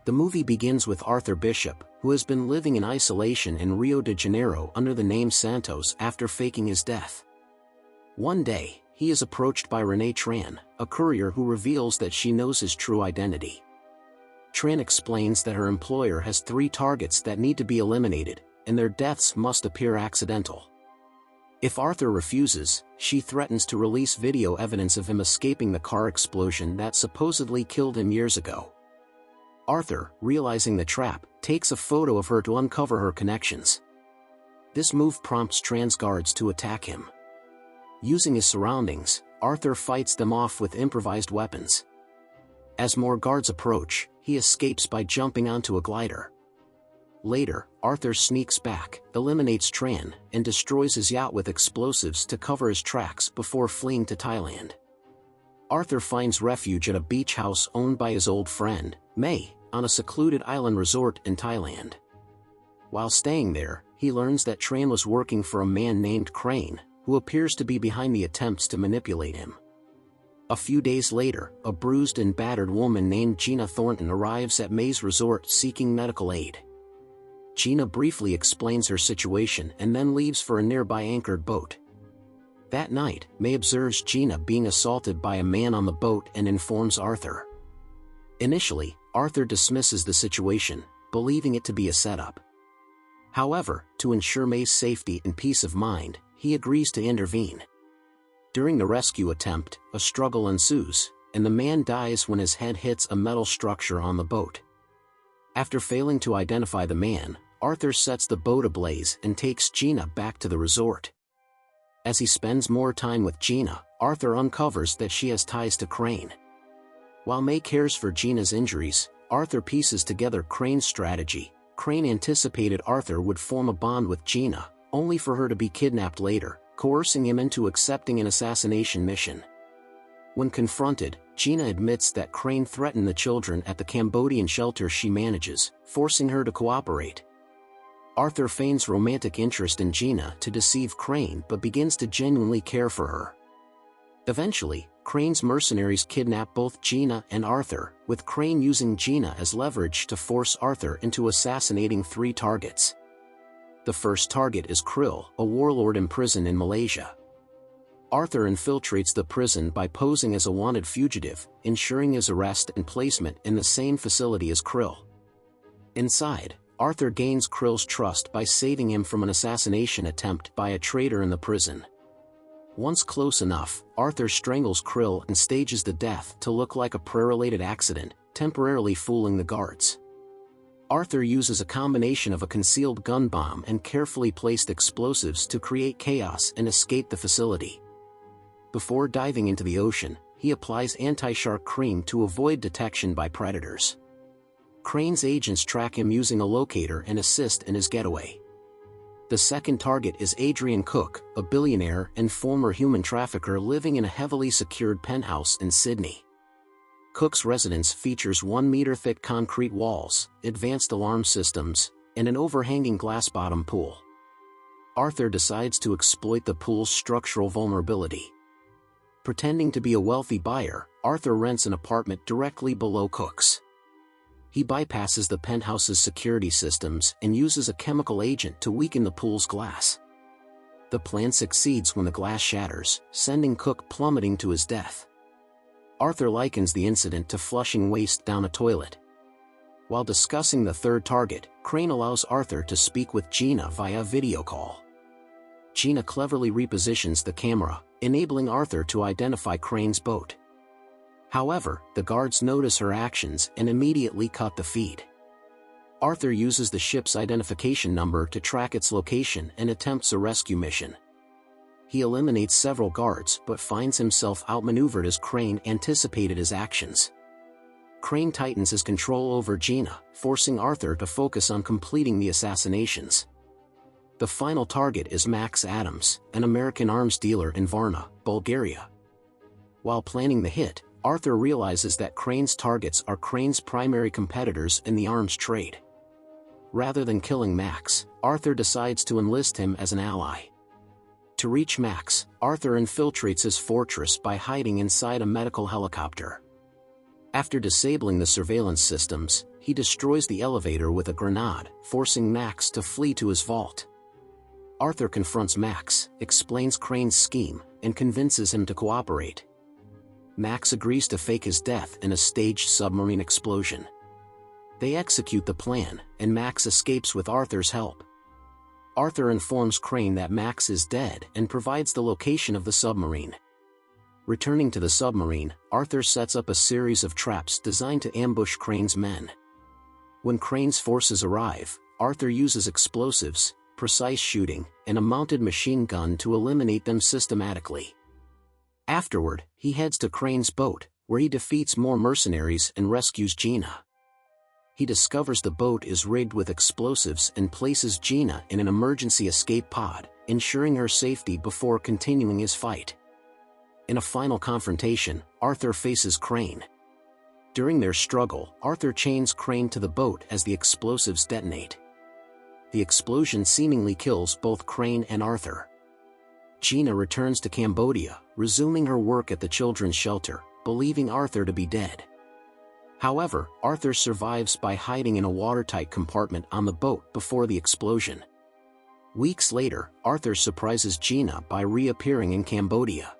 The movie begins with Arthur Bishop, who has been living in isolation in Rio de Janeiro under the name Santos after faking his death. One day, he is approached by Renee Tran, a courier who reveals that she knows his true identity. Tran explains that her employer has 3 targets that need to be eliminated, and their deaths must appear accidental. If Arthur refuses, she threatens to release video evidence of him escaping the car explosion that supposedly killed him years ago. Arthur, realizing the trap, takes a photo of her to uncover her connections. This move prompts Tran's guards to attack him. Using his surroundings, Arthur fights them off with improvised weapons. As more guards approach, he escapes by jumping onto a glider. Later, Arthur sneaks back, eliminates Tran, and destroys his yacht with explosives to cover his tracks before fleeing to Thailand. Arthur finds refuge at a beach house owned by his old friend, May, on a secluded island resort in Thailand. While staying there, he learns that Tran was working for a man named Crane, who appears to be behind the attempts to manipulate him. A few days later, a bruised and battered woman named Gina Thornton arrives at May's resort seeking medical aid. Gina briefly explains her situation and then leaves for a nearby anchored boat. That night, May observes Gina being assaulted by a man on the boat and informs Arthur. Initially, Arthur dismisses the situation, believing it to be a setup. However, to ensure May's safety and peace of mind, he agrees to intervene. During the rescue attempt, a struggle ensues, and the man dies when his head hits a metal structure on the boat. After failing to identify the man, Arthur sets the boat ablaze and takes Gina back to the resort. As he spends more time with Gina, Arthur uncovers that she has ties to Crane. While May cares for Gina's injuries, Arthur pieces together Crane's strategy. Crane anticipated Arthur would form a bond with Gina, only for her to be kidnapped later, coercing him into accepting an assassination mission. When confronted, Gina admits that Crane threatened the children at the Cambodian shelter she manages, forcing her to cooperate. Arthur feigns romantic interest in Gina to deceive Crane but begins to genuinely care for her. Eventually, Crane's mercenaries kidnap both Gina and Arthur, with Crane using Gina as leverage to force Arthur into assassinating 3 targets. The first target is Krill, a warlord imprisoned in Malaysia. Arthur infiltrates the prison by posing as a wanted fugitive, ensuring his arrest and placement in the same facility as Krill. Inside, Arthur gains Krill's trust by saving him from an assassination attempt by a traitor in the prison. Once close enough, Arthur strangles Krill and stages the death to look like a prayer-related accident, temporarily fooling the guards. Arthur uses a combination of a concealed gun bomb and carefully placed explosives to create chaos and escape the facility. Before diving into the ocean, he applies anti-shark cream to avoid detection by predators. Crane's agents track him using a locator and assist in his getaway. The second target is Adrian Cook, a billionaire and former human trafficker living in a heavily secured penthouse in Sydney. Cook's residence features 1-meter-thick concrete walls, advanced alarm systems, and an overhanging glass-bottom pool. Arthur decides to exploit the pool's structural vulnerability. Pretending to be a wealthy buyer, Arthur rents an apartment directly below Cook's. He bypasses the penthouse's security systems and uses a chemical agent to weaken the pool's glass. The plan succeeds when the glass shatters, sending Cook plummeting to his death. Arthur likens the incident to flushing waste down a toilet. While discussing the third target, Crane allows Arthur to speak with Gina via video call. Gina cleverly repositions the camera, enabling Arthur to identify Crane's boat. However, the guards notice her actions and immediately cut the feed. Arthur uses the ship's identification number to track its location and attempts a rescue mission. He eliminates several guards but finds himself outmaneuvered as Crane anticipated his actions. Crane tightens his control over Gina, forcing Arthur to focus on completing the assassinations. The final target is Max Adams, an American arms dealer in Varna, Bulgaria. While planning the hit, Arthur realizes that Crane's targets are Crane's primary competitors in the arms trade. Rather than killing Max, Arthur decides to enlist him as an ally. To reach Max, Arthur infiltrates his fortress by hiding inside a medical helicopter. After disabling the surveillance systems, he destroys the elevator with a grenade, forcing Max to flee to his vault. Arthur confronts Max, explains Crane's scheme, and convinces him to cooperate. Max agrees to fake his death in a staged submarine explosion. They execute the plan, and Max escapes with Arthur's help. Arthur informs Crane that Max is dead and provides the location of the submarine. Returning to the submarine, Arthur sets up a series of traps designed to ambush Crane's men. When Crane's forces arrive, Arthur uses explosives, precise shooting, and a mounted machine gun to eliminate them systematically. Afterward, he heads to Crane's boat, where he defeats more mercenaries and rescues Gina. He discovers the boat is rigged with explosives and places Gina in an emergency escape pod, ensuring her safety before continuing his fight. In a final confrontation, Arthur faces Crane. During their struggle, Arthur chains Crane to the boat as the explosives detonate. The explosion seemingly kills both Crane and Arthur. Gina returns to Cambodia, resuming her work at the children's shelter, believing Arthur to be dead. However, Arthur survives by hiding in a watertight compartment on the boat before the explosion. Weeks later, Arthur surprises Gina by reappearing in Cambodia.